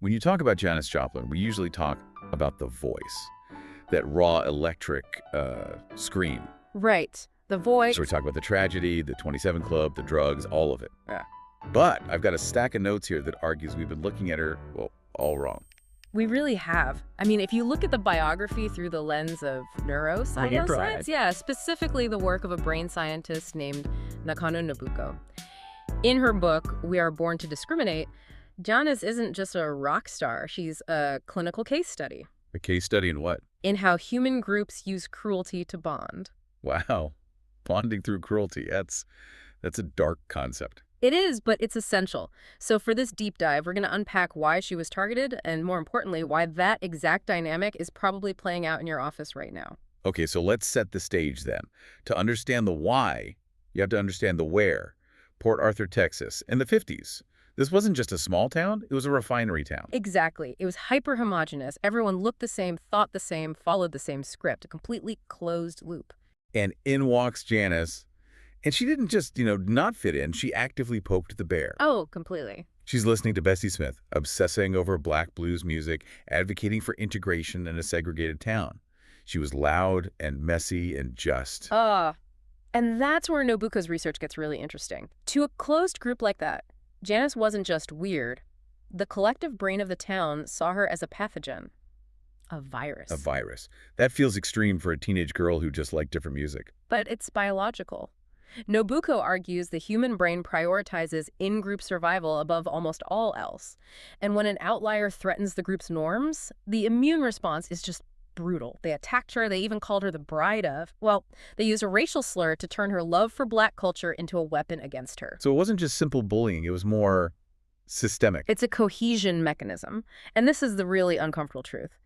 When you talk about Janis Joplin, we usually talk about the voice, that raw electric scream. Right. The voice. So we talk about the tragedy, the 27 Club, the drugs, all of it. Yeah. But I've got a stack of notes here that argues we've been looking at her, well, all wrong. We really have. I mean, if you look at the biography through the lens of neuroscience, yeah, specifically the work of a brain scientist named Nakano Nobuko. In her book, We Are Born to Discriminate, Janis isn't just a rock star. She's a clinical case study. A case study in what? In how human groups use cruelty to bond. Wow. Bonding through cruelty. That's a dark concept. It is, but it's essential. So for this deep dive, we're going to unpack why she was targeted and, more importantly, why that exact dynamic is probably playing out in your office right now. Okay, so let's set the stage then. To understand the why, you have to understand the where. Port Arthur, Texas, in the 50s. This wasn't just a small town, it was a refinery town. Exactly. It was hyper-homogenous. Everyone looked the same, thought the same, followed the same script, a completely closed loop. And in walks Janis. And she didn't just, not fit in. She actively poked the bear. Oh, completely. She's listening to Bessie Smith, obsessing over black blues music, advocating for integration in a segregated town. She was loud and messy and just. And that's where Nobuko's research gets really interesting. To a closed group like that, Janis wasn't just weird. The collective brain of the town saw her as a pathogen. A virus. A virus. That feels extreme for a teenage girl who just liked different music. But it's biological. Nobuko argues the human brain prioritizes in-group survival above almost all else. And when an outlier threatens the group's norms, the immune response is just brutal. They attacked her. They even called her the bride of. Well, they used a racial slur to turn her love for black culture into a weapon against her. So it wasn't just simple bullying. It was more systemic. It's a cohesion mechanism. And this is the really uncomfortable truth.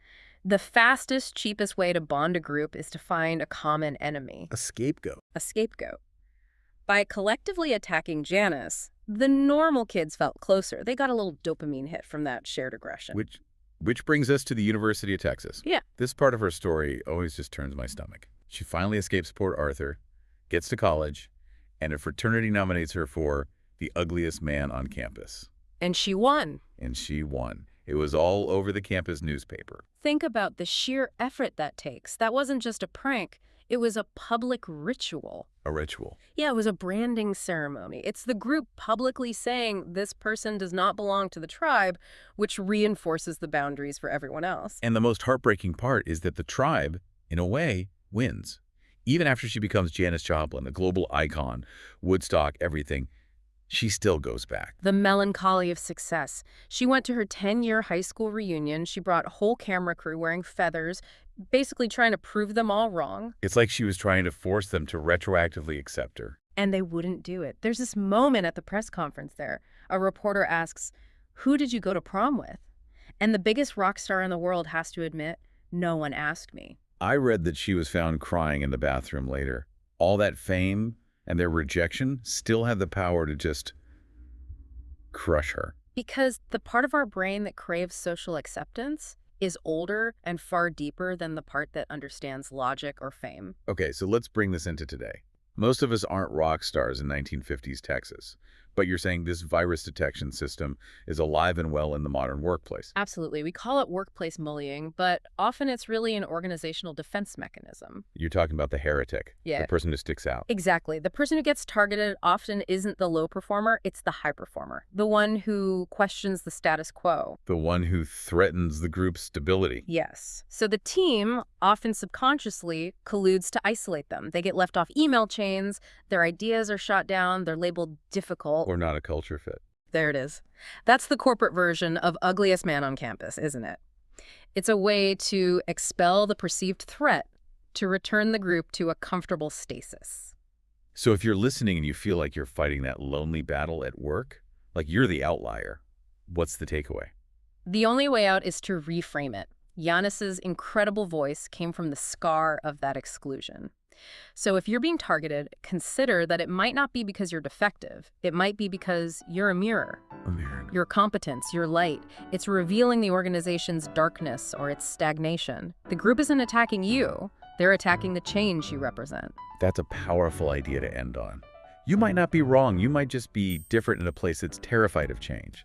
The fastest, cheapest way to bond a group is to find a common enemy. A scapegoat. A scapegoat. By collectively attacking Janis, the normal kids felt closer. They got a little dopamine hit from that shared aggression. Which brings us to the University of Texas. Yeah. This part of her story always just turns my stomach. She finally escapes Port Arthur, gets to college, and a fraternity nominates her for the ugliest man on campus. And she won. And she won. It was all over the campus newspaper. Think about the sheer effort that takes. That wasn't just a prank. It was a public ritual. A ritual. Yeah, it was a branding ceremony. It's the group publicly saying this person does not belong to the tribe, which reinforces the boundaries for everyone else. And the most heartbreaking part is that the tribe, in a way, wins. Even after she becomes Janis Joplin, a global icon, Woodstock, everything, she still goes back. The melancholy of success. She went to her 10-year high school reunion. She brought a whole camera crew wearing feathers, basically trying to prove them all wrong. It's like she was trying to force them to retroactively accept her. And they wouldn't do it. There's this moment at the press conference there. A reporter asks, "Who did you go to prom with?" And the biggest rock star in the world has to admit, "No one asked me." I read that she was found crying in the bathroom later. All that fame and their rejection still had the power to just crush her. Because the part of our brain that craves social acceptance is older and far deeper than the part that understands logic or fame. Okay, so let's bring this into today. Most of us aren't rock stars in 1950s Texas, but you're saying this virus detection system is alive and well in the modern workplace. Absolutely. We call it workplace bullying, but often it's really an organizational defense mechanism. You're talking about the heretic, Yeah. the person who sticks out. Exactly. The person who gets targeted often isn't the low performer, it's the high performer. The one who questions the status quo. The one who threatens the group's stability. Yes. So the team, often subconsciously, colludes to isolate them. They get left off email chains, their ideas are shot down, they're labeled difficult. Or not a culture fit. There it is. That's the corporate version of ugliest man on campus, isn't it? It's a way to expel the perceived threat, to return the group to a comfortable stasis. So if you're listening and you feel like you're fighting that lonely battle at work, like you're the outlier, what's the takeaway? The only way out is to reframe it. Janis's incredible voice came from the scar of that exclusion. So if you're being targeted, consider that it might not be because you're defective. It might be because you're a mirror. A mirror. Your competence, your light. It's revealing the organization's darkness or its stagnation. The group isn't attacking you. They're attacking the change you represent. That's a powerful idea to end on. You might not be wrong. You might just be different in a place that's terrified of change.